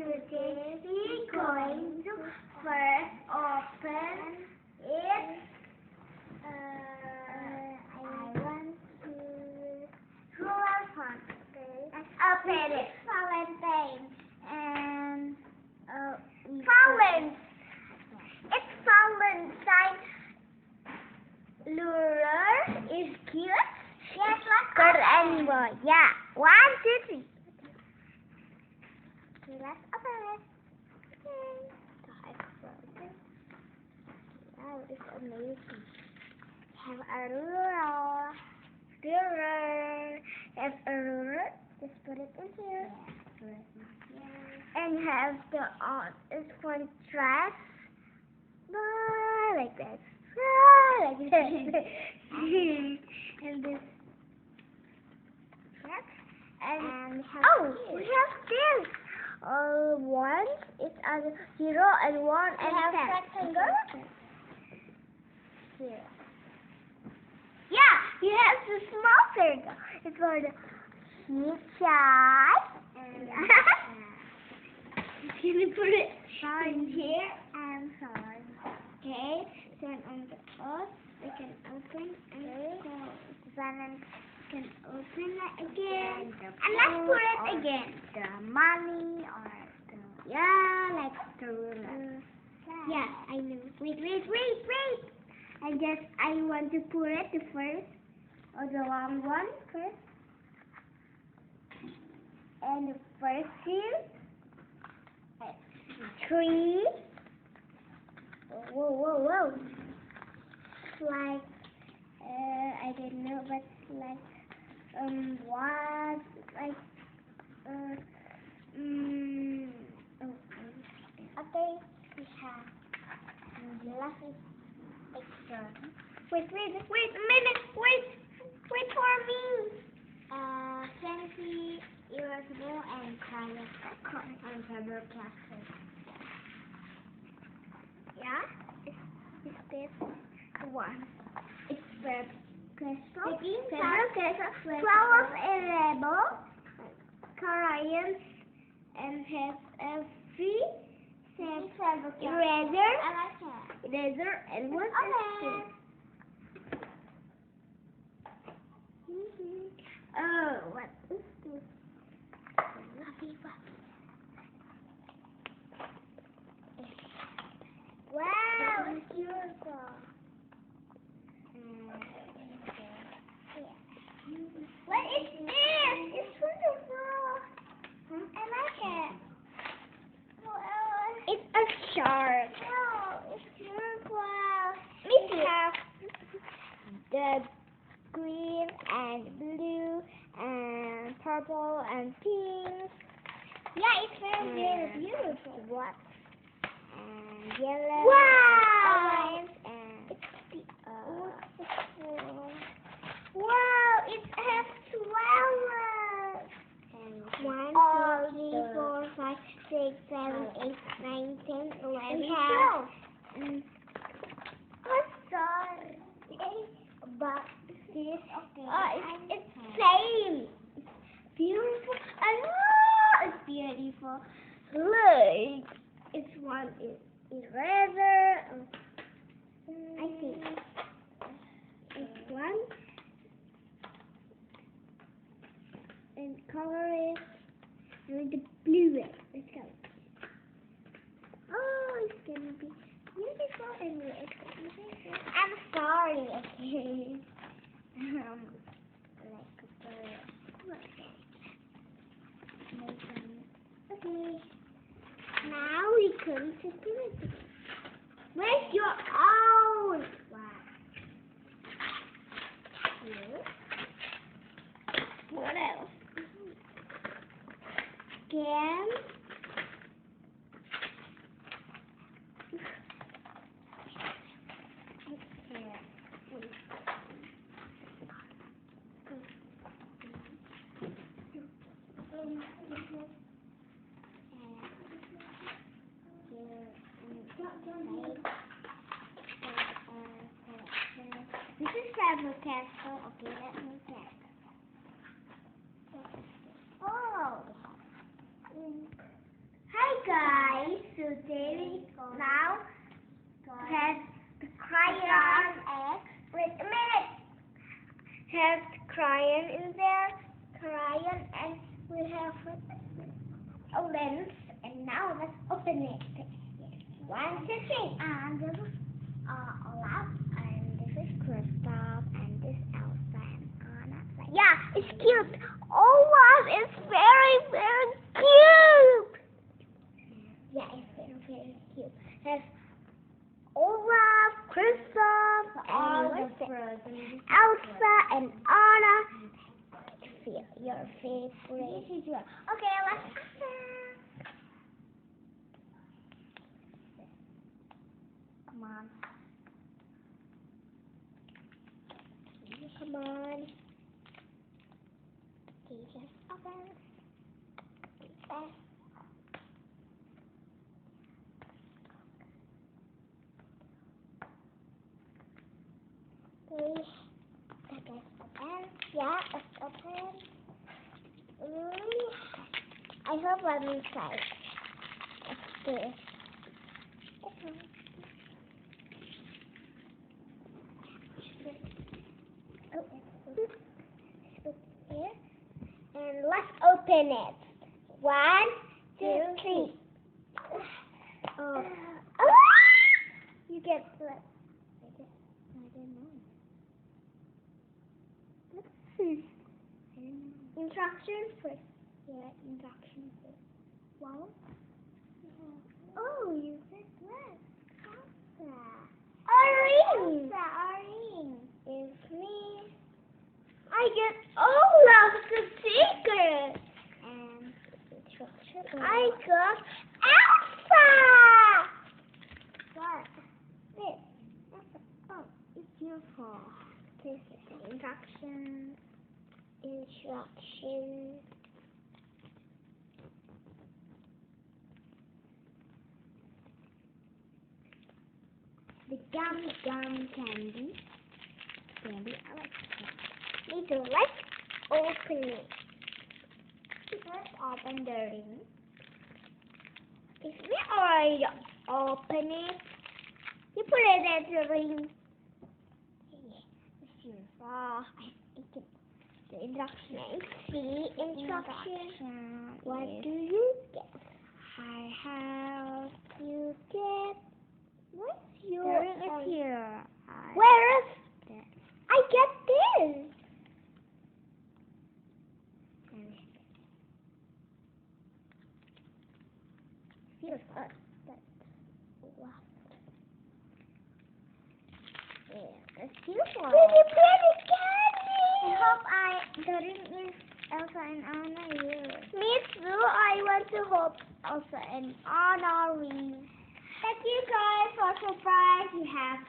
today we're going to first open it. I want to open it. Valentine. And it's Valentine. Lure is cute. Yes, let's go. Girl and boy. Yeah. 1, 2, 3. Okay, let's open it. Okay. Wow, it's amazing. Have a ruler. Have a ruler. Just put it in here. And have it's one dress. Like that. Like this. And this. And we have this. One is a 0 and 1 and have rectangle. Here. Yeah, you have the small circle. It's for the heat shot. You can put it in here and hard. Okay, then on the top we can open and then can open it again. And let's put it again. The money or the like the ruler. Yeah, I know. Wait. I want to put it the first or the long one first. And the first here. 3. Whoa. Like I don't know, but like what like okay, we have glasses extra. Wait a minute, wait for me. 20 erasable and color and rubber plastic. Yeah, is this one? It's the crystal. 12 erasable crayons and has a free eraser and one pencil. Oh, what is this? Wow, it's beautiful. What is this? It's wonderful. I like it. It's a shark. Wow, it's beautiful. We have the green and blue and purple and pink. Yeah, it's very beautiful. What? And yellow. Wow! And orange and wow! It has 12. 1, 2, 3, 4, 5, 6, 7, 8, 9, 10, 11, 12. I'm sorry. But this it's same. It's beautiful. It's beautiful. Look, it's one eraser. I think it's one. And color is the blue red. Let's go. Oh, it's gonna be beautiful and red. I'm sorry, okay. Okay. Now we come to put it. Where's your own? Wow. Here. What else? Again. This is Faber Castell. Okay, let me check. Oh. Hi guys, so David now has the crayon. Wait a minute. Has crayon in there. Crayon, and we have a lens. And now let's open it. One, two, three. And this is Olaf. And this is Kristoff. And this Elsa and Anna. Yeah, it's cute. Olaf is very, very cute. Yeah, it's very, very cute. Has Olaf, Kristoff, Elsa, and Anna. Your favorite. Okay, let's open. Come on. Come on. Jesus, open. Jesus. Okay. Let's open. Yeah, let's open. I hope I'm inside. Okay. Here. And let's open it. 1, 2, 3. Oh. You get what? I don't know. Let's see. Instructions first. Yeah, instructions first. Wow. Oh, you said what? Elsa. Irene. Elsa, Irene. It's me. I get Olaf the secret. And instructions. I got Elsa. What? This. Oh, it's your fault. This is the instructions. Instructions. The gum candy. Candy, I like it. Need to let's open it. Let's open the ring. If we already open it, you put it at the ring. The instructions. See instructions. What do you get? I have you get. What's your? The ring is here. Where is it? I get this. Feels good. Yeah, the feels pretty candy. I hope the ring is Elsa and Anna here. Me too. I want to hope Elsa and Anna ring. Thank you guys for surprise. You have